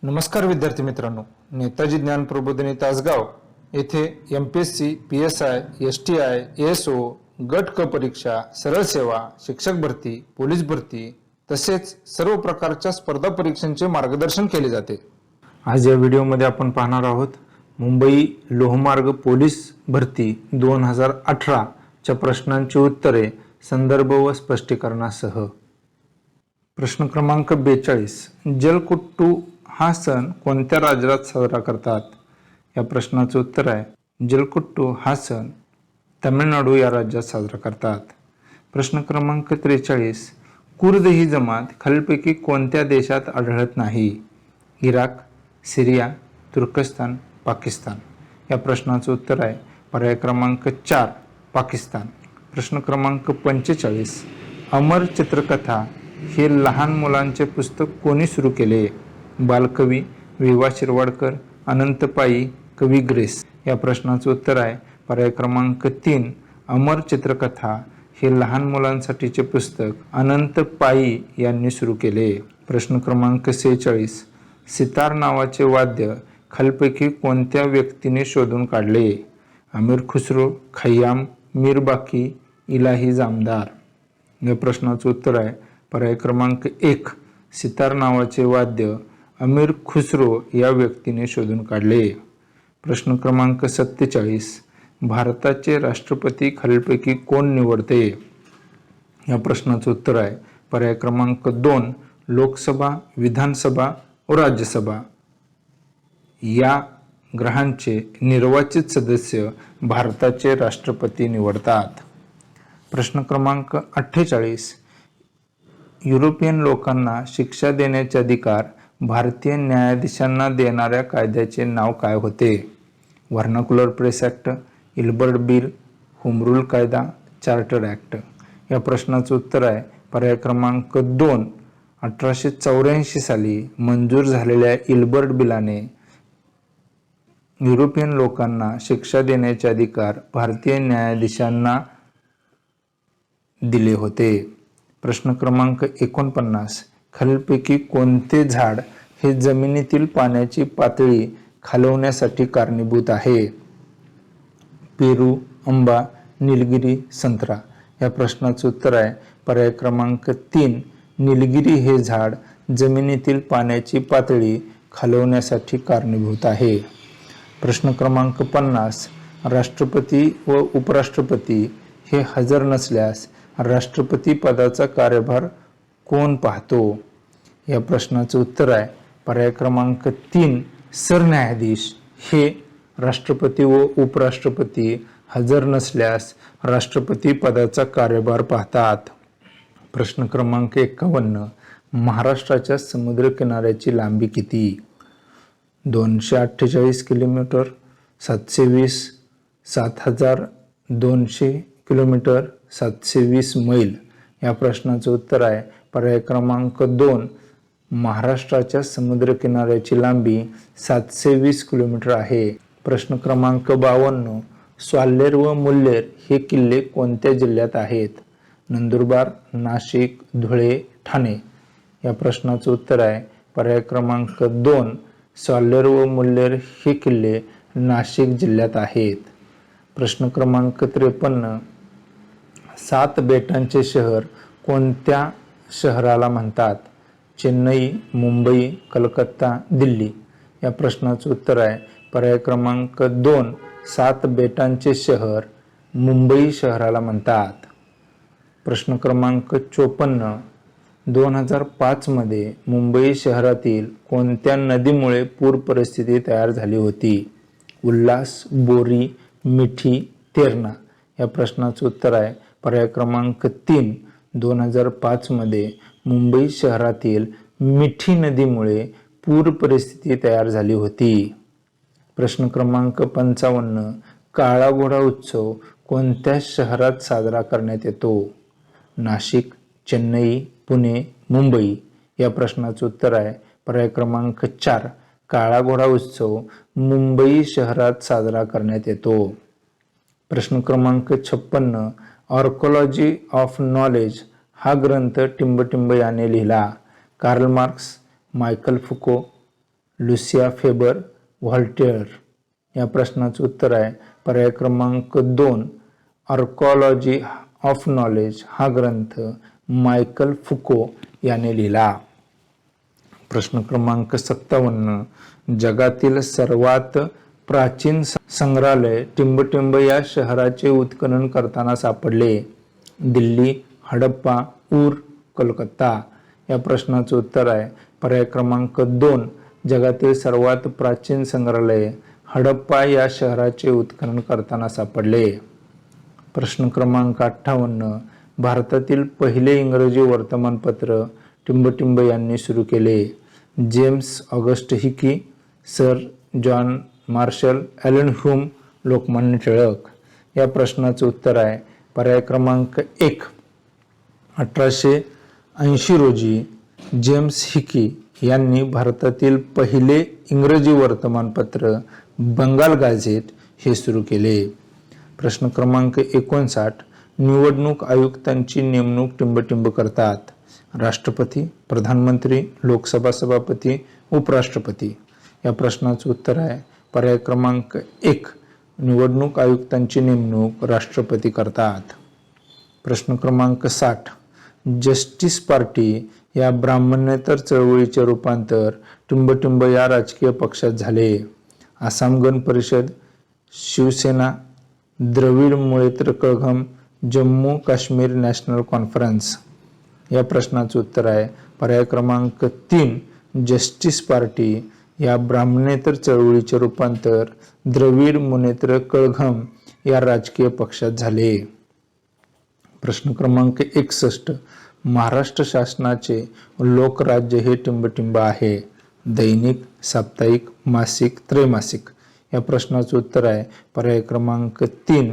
नमस्कार विद्यार्थी मित्रांनो, नेताजी ज्ञान प्रबोधिनी तासगाव येथे MPSC, PSI, STI, ASO, गट क परीक्षा, सरळ सेवा, शिक्षक भरती, पोलीस भरती तसेच सर्व प्रकारच्या स्पर्धा परीक्षांचे मार्गदर्शन केले जाते। आज या व्हिडिओमध्ये आपण पाहणार आहोत मुंबई लोहमार्ग पोलीस भरती 2018 च्या प्रश्नांची उत्तरे, संदर्भ व स्पष्टीकरणासह। प्रश्न क्रमांक 42, जलकुट्टू हा सण कोणत्या राज्यात साजरा करतात? या प्रश्नाचं उत्तर आहे जलकुट्टू हा सण तमिळनाडू या राज्यात साजरा करतात। प्रश्न क्रमांक 43, कुर्द ही जमात खालीलपैकी कोणत्या देशात आढळत नाही? इराक, सिरिया, तुर्कस्तान, पाकिस्तान। या प्रश्नाचं उत्तर आहे पर्याय क्रमांक 4 पाकिस्तान। प्रश्न क्रमांक 45, अमर चित्रकथा हे लहान मुलांचे पुस्तक कोणी सुरू केले? बालकवी, विवा शिरवाडकर, अनंत पाई, कवी ग्रेस। या प्रश्नाचं उत्तर आहे पर्याय क्रमांक 3 अमर चित्रकथा हे लहान मुलांसाठीचे पुस्तक अनंत पाई यांनी सुरू केले। प्रश्न क्रमांक 46, सितार नावाचे वाद्य खालीलपैकी कोणत्या व्यक्तीने शोधून काढले? अमीर खुसरो, खय्याम, मीर बाकी, इलाही जामदार। या प्रश्नाचं उत्तर आहे पर्याय क्रमांक 1 सितार नावाचे वाद्य अमीर खुसरो या व्यक्तीने शोधून काढले। प्रश्न क्रमांक 47, भारताचे राष्ट्रपती खालीलपैकी कोण निवडते? या प्रश्नाचं उत्तर आहे पर्याय क्रमांक 2 लोकसभा, विधानसभा व राज्यसभा या ग्रहांचे निर्वाचित सदस्य भारताचे राष्ट्रपती निवडतात। प्रश्न क्रमांक 48, युरोपियन लोकांना शिक्षा देण्याचे अधिकार भारतीय न्यायाधीशांना देणाऱ्या कायद्याचे नाव काय होते? Vernacular press act, Ilbert bill, home rule कायदा, चार्टर ॲक्ट। या प्रश्नाचं उत्तर आहे पर्याय क्रमांक 2 1884 साली मंजूर झालेल्या इल्बर्ट बिलाने युरोपियन लोकांना शिक्षा देण्याचे अधिकार भारतीय न्यायाधीशांना दिले होते। प्रश्न क्रमांक 49, खालीलपैकी कोणते झाड हे जमिनीतील पाण्याची पातळी खालवण्यासाठी कारणीभूत आहे? पेरू, आंबा, निलगिरी, संत्रा। या प्रश्नाचं उत्तर आहे पर्याय क्रमांक 3 निलगिरी हे झाड जमिनीतील पाण्याची पातळी खालवण्यासाठी कारणीभूत आहे। प्रश्न क्रमांक 50, राष्ट्रपती व उपराष्ट्रपती हे हजर नसल्यास राष्ट्रपती पदाचा कार्यभार कोण पाहतो? या प्रश्नाचं उत्तर आहे पर्याय क्रमांक 3 सरन्यायाधीश हे राष्ट्रपती व उपराष्ट्रपती हजर नसल्यास राष्ट्रपती पदाचा कार्यभार पाहतात। प्रश्न क्रमांक 51, महाराष्ट्राच्या समुद्रकिनाऱ्याची लांबी किती? 248 किलोमीटर, 720, 7200 किलोमीटर, 720 मैल। या प्रश्नाचं उत्तर आहे पर्याय क्रमांक 2 महाराष्ट्राच्या समुद्रकिनाऱ्याची लांबी 720 किलोमीटर आहे। प्रश्न क्रमांक 52, स्वाल्हेर व मुल्हेर हे किल्ले कोणत्या जिल्ह्यात आहेत? नंदुरबार, नाशिक, धुळे, ठाणे। या प्रश्नाचं उत्तर आहे पर्याय क्रमांक 2 स्वाल्हेर व मुल्हेर हे किल्ले नाशिक जिल्ह्यात आहेत। प्रश्न क्रमांक 53, 7 बेटांचे शहर कोणत्या शहराला म्हणतात? चेन्नई, मुंबई, कलकत्ता, दिल्ली। या प्रश्नाचं उत्तर आहे पर्याय क्रमांक 2 7 बेटांचे शहर मुंबई शहराला म्हणतात। प्रश्न क्रमांक 54, 2005 मध्ये मुंबई शहरातील कोणत्या नदीमुळे पूर परिस्थिती तयार झाली होती? उल्हास, बोरी, मिठी, तेरणा। या प्रश्नाचं उत्तर आहे पर्याय क्रमांक 3 2005 मध्ये मुंबई शहरातील मिठी नदीमुळे पूर परिस्थिती तयार झाली होती। प्रश्न क्रमांक 55, काळा घोडा उत्सव कोणत्या शहरात साजरा करण्यात येतो? नाशिक, चेन्नई, पुणे, मुंबई। या प्रश्नाचं उत्तर आहे पर्याय क्रमांक 4 काळा घोडा उत्सव मुंबई शहरात साजरा करण्यात येतो। प्रश्न क्रमांक 56, ऑर्कोलॉजी ऑफ नॉलेज हा ग्रंथ टिंबटिंब याने लिहिला? Karl Marx, Michael फुको, Lucia favour व्हॉल्टेअर. या प्रश्नाचं उत्तर आहे पर्याय क्रमांक 2 आर्कॉलॉजी ऑफ नॉलेज. हा ग्रंथ मायकल फुको याने लिहिला. प्रश्न क्रमांक 57 जगातील सर्वात प्राचीन संग्रहालय टिंबटिंब या शहराचे उत्खनन करताना सापडले. दिल्ली, हडप्पा, ऊर, कलकत्ता. या प्रश्नाचं उत्तर आहे पर्याय क्रमांक 2 जगातील सर्वात प्राचीन संग्रहालय हडप्पा या शहराचे उत्खनन करताना सापडले. प्रश्न क्रमांक 58 भारतातील पहिले इंग्रजी वर्तमानपत्र टिंबटिंब यांनी सुरू केले. James August Hicky, sir John Marshall, Allan Hume, Lokmanya Tilak. या प्रश्नाचं उत्तर आहे पर्याय क्रमांक 1 1880 रोजी जेम्स हिकी यांनी भारतातील पहिले इंग्रजी वर्तमानपत्र बंगाल गाझेट हे सुरू केले. प्रश्न क्रमांक 59 निवडणूक आयुक्तांची नेमणूक टिंबटिंब करतात. राष्ट्रपती, प्रधानमंत्री, लोकसभा सभापती, उपराष्ट्रपती. या प्रश्नाचं उत्तर आहे पर्याय क्रमांक 1 निवडणूक आयुक्तांची नेमणूक राष्ट्रपती करतात. प्रश्न क्रमांक 60 जस्टिस पार्टी या ब्राह्मण्येतर चळवळीचे रूपांतर टिंबटिंब या राजकीय पक्षात झाले. Assam Gana Parishad, Shiv Sena, Dravid मुळेत्र Kazhagam, Jammu Kashmir national conference. या प्रश्नाचं उत्तर आहे पर्याय क्रमांक 3 जस्टिस पार्टी या ब्राह्मणेतर चळवळीचे रूपांतर द्रविड मुनेत्र कळघम या राजकीय पक्षात झाले. प्रश्न क्रमांक 61 महाराष्ट्र शासनाचे लोकराज्य हे टिंबटिंब आहे. दैनिक, साप्ताहिक, मासिक, त्रैमासिक. या प्रश्नाचं उत्तर आहे पर्याय क्रमांक 3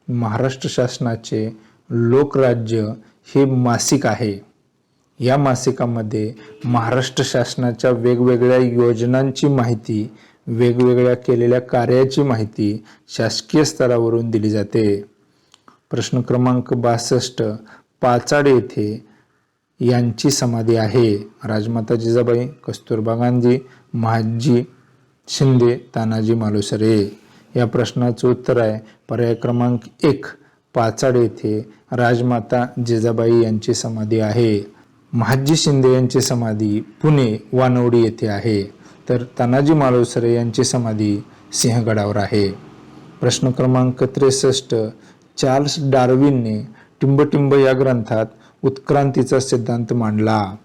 महाराष्ट्र शासनाचे लोकराज्य हे मासिक आहे. या मासिकामध्ये महाराष्ट्र शासनाच्या वेगवेगळ्या योजनांची माहिती, वेगवेगळ्या केलेल्या कार्याची माहिती शासकीय स्तरावरून दिली जाते. प्रश्न क्रमांक 62 पाचाड येथे यांची समाधी आहे. राजमाता जिजाबाई, कस्तुरबा गांधी, महादजी शिंदे, तानाजी मालुसरे. या प्रश्नाचं उत्तर आहे पर्याय क्रमांक 1 पाचाड येथे राजमाता जिजाबाई यांची समाधी आहे. महादजी शिंदे यांची समाधी पुणे वानवडी येथे आहे, तर तानाजी मालुसरे यांची समाधी सिंहगडावर आहे. प्रश्न क्रमांक 63 चार्ल्स डार्विनने टिंबटिंब या ग्रंथात उत्क्रांतीचा सिद्धांत मांडला.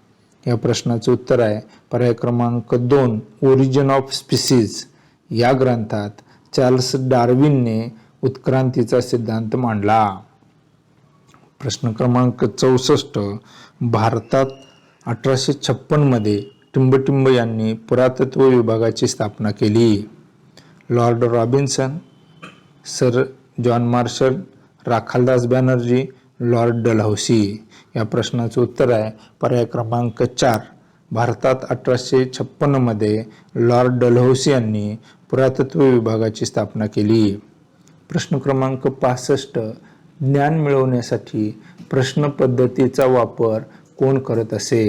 या प्रश्नाचं उत्तर आहे पर्याय क्रमांक 2 ओरिजिन ऑफ स्पीसीज. या ग्रंथात चार्ल्स डार्विनने उत्क्रांतीचा सिद्धांत मांडला. प्रश्न क्रमांक 64 भारतात 1856 मध्ये टिंबटिंब यांनी पुरातत्व विभागाची स्थापना केली. Lord Robinson, sir John marshal, Rakhaldas Banerjee, Lord Dalhousie. या प्रश्नाचं उत्तर आहे पर्याय क्रमांक 4 भारतात 1856 मध्ये लॉर्ड डलहौसी यांनी पुरातत्व विभागाची स्थापना केली. प्रश्न क्रमांक 65 ज्ञान मिळवण्यासाठी प्रश्न पद्धतीचा वापर कोण करत असे?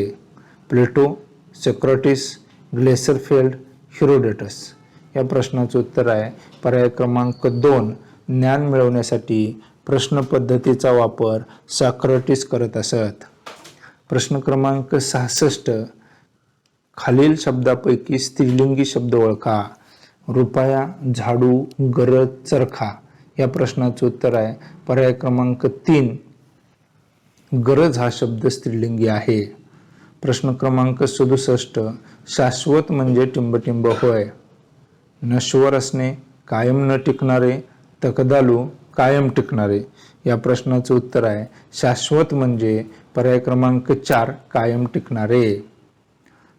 प्लेटो, सॉक्रेटिस, ग्लेसरफेल्ड, हेरोडोटस. या प्रश्नाचं उत्तर आहे पर्याय क्रमांक 2 ज्ञान मिळवण्यासाठी प्रश्न पद्धतीचा वापर सॉक्रेटिस करत असत. प्रश्न क्रमांक 66 खालील शब्दापैकी स्त्रीलिंगी शब्द ओळखा. रुपया, झाडू, गरज, चरखा. या प्रश्नाचं उत्तर आहे पर्याय क्रमांक 3 गरज हा शब्द स्त्रीलिंगी आहे. प्रश्न क्रमांक 67 शाश्वत म्हणजे टिंबटिंब होय. नश्वर असणे, कायम न टिकणारे, तकदालू, कायम टिकणारे. या प्रश्नाचं उत्तर आहे शाश्वत म्हणजे पर्याय क्रमांक 4 कायम टिकणारे.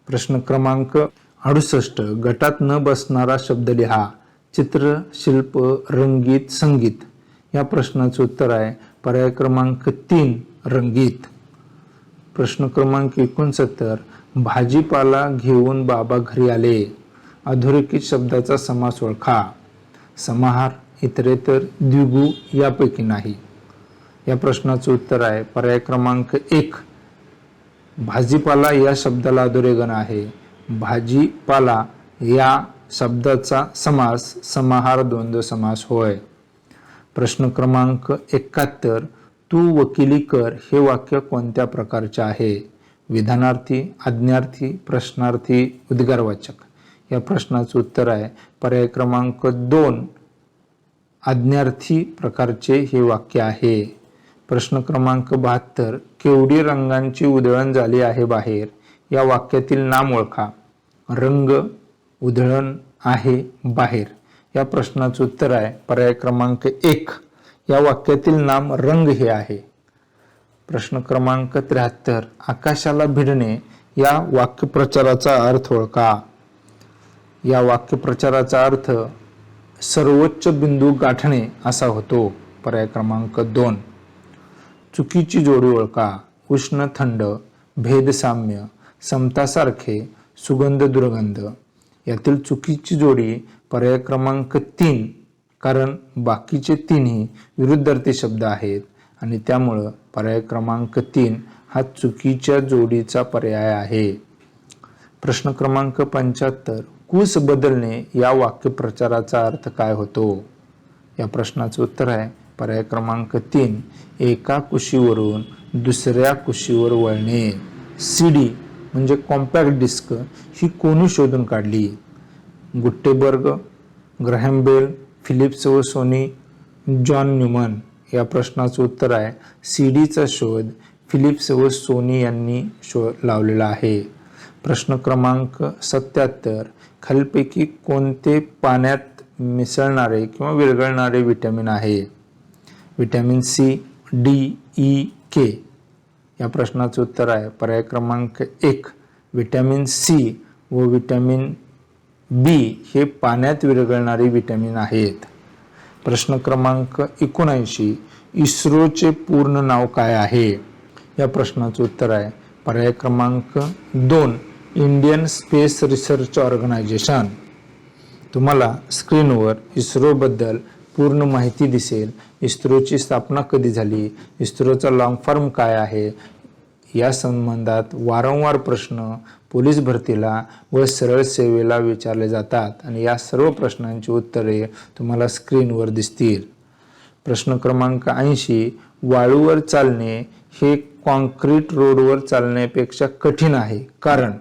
प्रश्न क्रमांक 68 गटात न बसणारा शब्द लिहा. चित्र, शिल्प, रंगीत, संगीत. या प्रश्नाचं उत्तर आहे पर्याय क्रमांक 3 रंगीत. प्रश्न क्रमांक 69 भाजीपाला घेऊन बाबा घरी आले. अधोरेखित शब्दाचा समास ओळखा. समाहार, इतरेतर, द्विगु यापैकी नाही. या प्रश्नाचं उत्तर आहे पर्याय क्रमांक 1 भाजीपाला या शब्दाला अधोरेखन आहे. भाजीपाला या शब्दाचा समास समाहार द्वंद्व समास होय. प्रश्न क्रमांक 71, तू वकिली कर हे वाक्य कोणत्या प्रकारचे आहे? विधानार्थी, आज्ञार्थी, प्रश्नार्थी, उद्गारवाचक. या प्रश्नाचं उत्तर आहे पर्याय क्रमांक 2, आज्ञार्थी प्रकारचे हे वाक्य आहे. प्रश्न क्रमांक 72, केवढी रंगांची उधळण झाली आहे बाहेर या वाक्यातील नाम ओळखा. रंग, उधळण आहे, बाहेर. या प्रश्नाचं उत्तर आहे पर्याय क्रमांक 1, या वाक्यातील नाम रंग हे आहे. प्रश्न क्रमांक 73, आकाशाला भिडणे या वाक्यप्रचाराचा अर्थ ओळखा. या वाक्यप्रचाराचा अर्थ सर्वोच्च बिंदू गाठणे असा होतो. पर्याय क्रमांक 2. चुकीची जोडी ओळखा. उष्ण थंड, भेद साम्य, समता सारखे, सुगंध दुर्गंध. यातील चुकीची जोडी पर्याय क्रमांक 3, कारण बाकीचे तिन्ही विरुद्धार्थी शब्द आहेत आणि त्यामुळं पर्याय क्रमांक 3 हा चुकीच्या जोडीचा पर्याय आहे. प्रश्न क्रमांक 75, कुस बदलणे या वाक्यप्रचाराचा अर्थ काय होतो? या प्रश्नाचं उत्तर आहे पर्याय क्रमांक 3, एका कुशीवरून दुसऱ्या कुशीवर वळणे. सीडी म्हणजे कॉम्पॅक्ट डिस्क ही कोणी शोधून काढली? गुटेबर्ग, ग्रॅहम बेल, फिलिप्स व सोनी, जॉन न्यूमन. या प्रश्नाचं उत्तर आहे सीडीचा शोध फिलिप्स व सोनी यांनी लावलेला आहे. प्रश्न क्रमांक 77, खालीलपैकी कोणते पाण्यात मिसळणारे किंवा विरघळणारे विटॅमिन आहे? विटॅमिन सी, डी, ई, के. या प्रश्नाचं उत्तर आहे पर्याय क्रमांक 1, विटॅमिन सी व विटॅमिन बी हे पाण्यात विरघळणारे विटॅमिन आहेत. प्रश्न क्रमांक 79, इस्रोचे पूर्ण नाव काय आहे? या प्रश्नाचं उत्तर आहे पर्याय क्रमांक 2, इंडियन स्पेस रिसर्च ऑर्गनायझेशन. तुम्हाला स्क्रीनवर इस्रोबद्दल पूर्ण माहिती दिसेल. इस्रोची स्थापना कधी झाली, इस्रोचा लॉंग फॉर्म काय आहे, या संबंधात वारंवार प्रश्न पोलीस भरतीला व सरळ सेवेला विचारले जातात आणि या सर्व प्रश्नांची उत्तरे तुम्हाला स्क्रीनवर दिसतील. प्रश्न क्रमांक 80, वाळूवर चालणे हे कॉन्क्रीट रोडवर चालण्यापेक्षा कठीण आहे कारण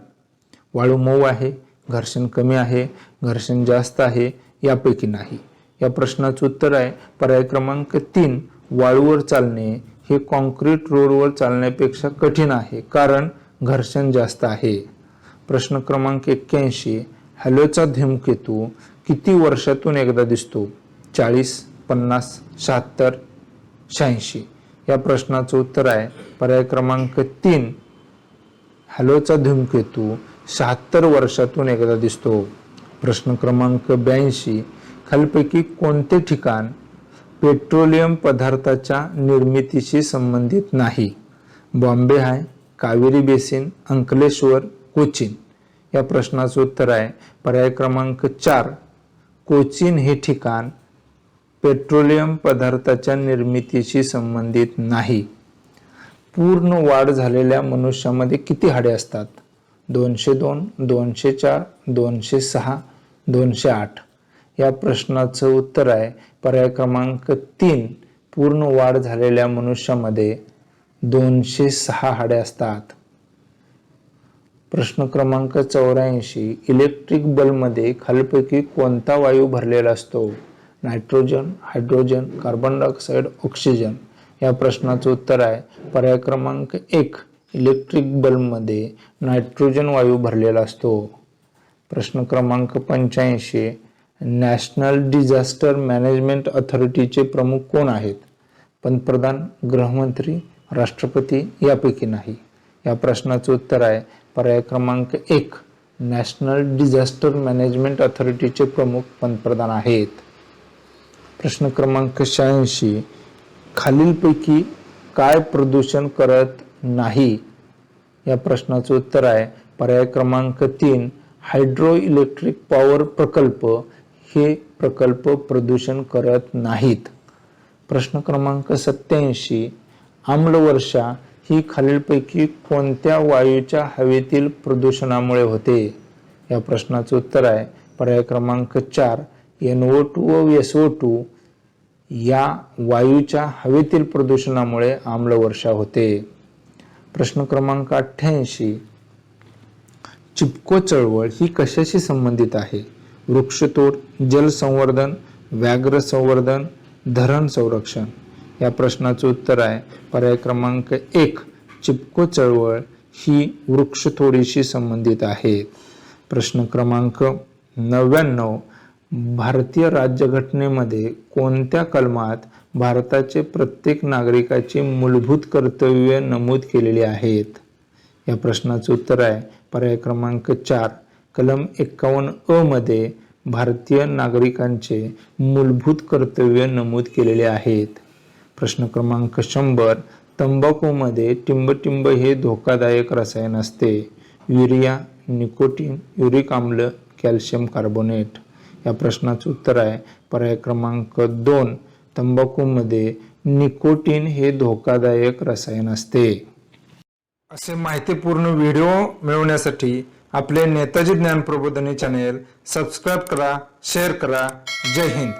वाळू मऊ आहे, घर्षण कमी आहे, घर्षण जास्त आहे, यापैकी नाही. या प्रश्नाचं उत्तर आहे पर्याय क्रमांक 3, वाळूवर चालणे हे कॉन्क्रीट रोडवर चालण्यापेक्षा कठीण आहे कारण घर्षण जास्त आहे. प्रश्न क्रमांक 81, हॅलोचा धूमकेतू किती वर्षातून एकदा दिसतो? 40, 50, 76, 86. या प्रश्नाचं उत्तर आहे पर्याय क्रमांक 3, हॅलोचा धूमकेतू 76 वर्षातून एकदा दिसतो. प्रश्न क्रमांक 82, खालीलपैकी कोणते ठिकाण पेट्रोलियम पदार्थाच्या निर्मितीशी संबंधित नाही? बॉम्बे आहे, कावेरी बेसिन, अंकलेश्वर, कोचीन. या प्रश्नाचं उत्तर आहे पर्याय क्रमांक 4, कोचीन हे ठिकाण पेट्रोलियम पदार्थाच्या निर्मितीशी संबंधित नाही. पूर्ण वाढ झालेल्या मनुष्यामध्ये किती हाडे असतात? 202, 204, 206, 208. या प्रश्नाचं उत्तर आहे पर्याय क्रमांक 3, पूर्ण वाढ झालेल्या मनुष्यामध्ये 206 हाडे असतात. प्रश्न क्रमांक 84, इलेक्ट्रिक बल्बमध्ये खालीलपैकी कोणता वायू भरलेला असतो? Nitrogen, hydrogen, carbon dioxide, oxygen. या प्रश्नाचं उत्तर आहे पर्याय क्रमांक 1, इलेक्ट्रिक बल्बमध्ये नायट्रोजन वायू भरलेला असतो. प्रश्न क्रमांक 85, नॅशनल डिझास्टर मॅनेजमेंट अथॉरिटीचे प्रमुख कोण आहेत? पंतप्रधान, गृहमंत्री, राष्ट्रपती, यापैकी नाही. या प्रश्नाचं उत्तर आहे पर्याय क्रमांक 1, नॅशनल डिझास्टर मॅनेजमेंट अथॉरिटीचे प्रमुख पंतप्रधान आहेत. प्रश्न क्रमांक 86, खालीलपैकी काय प्रदूषण करत नाही? या प्रश्नाचं उत्तर आहे पर्याय क्रमांक 3, हायड्रो इलेक्ट्रिक पॉवर प्रकल्प हे प्रकल्प प्रदूषण करत नाहीत. प्रश्न क्रमांक 87, आम्लवर्षा ही खालीलपैकी कोणत्या वायूच्या हवेतील प्रदूषणामुळे होते? या प्रश्नाचं उत्तर आहे पर्याय क्रमांक 4 NO2 व SO2 या वायूच्या हवेतील प्रदूषणामुळे आम्लवर्षा होते. प्रश्न क्रमांक 88 चिपको चळवळ ही कशाशी संबंधित आहे? वृक्षतोड, जलसंवर्धन, व्याघ्र संवर्धन, धरण संरक्षण. या प्रश्नाचं उत्तर आहे पर्याय क्रमांक 1 चिपको चळवळ ही वृक्षतोडीशी संबंधित आहे. प्रश्न क्रमांक 99 भारतीय राज्यघटनेमध्ये कोणत्या कलमात भारताचे प्रत्येक नागरिकाची मूलभूत कर्तव्ये नमूद केलेली आहेत? या प्रश्नाचं उत्तर आहे पर्याय क्रमांक 4 कलम 51 मध्ये भारतीय नागरिकांचे मूलभूत कर्तव्य नमूद केलेले आहेत. प्रश्न क्रमांक 100 तंबाखूमध्ये टिंबटिंब हे धोकादायक रसायन असते. युरिया, निकोटीन, युरिक आम्ल, कॅल्शियम कार्बोनेट. या प्रश्नाचं उत्तर आहे पर्याय क्रमांक 2 तंबाखूमध्ये निकोटीन हे धोकादायक रसायन असते. असे माहितीपूर्ण व्हिडिओ मिळवण्यासाठी आपले नेताजी ज्ञान प्रबोधिनी चॅनेल सबस्क्राईब करा, शेअर करा. जय हिंद.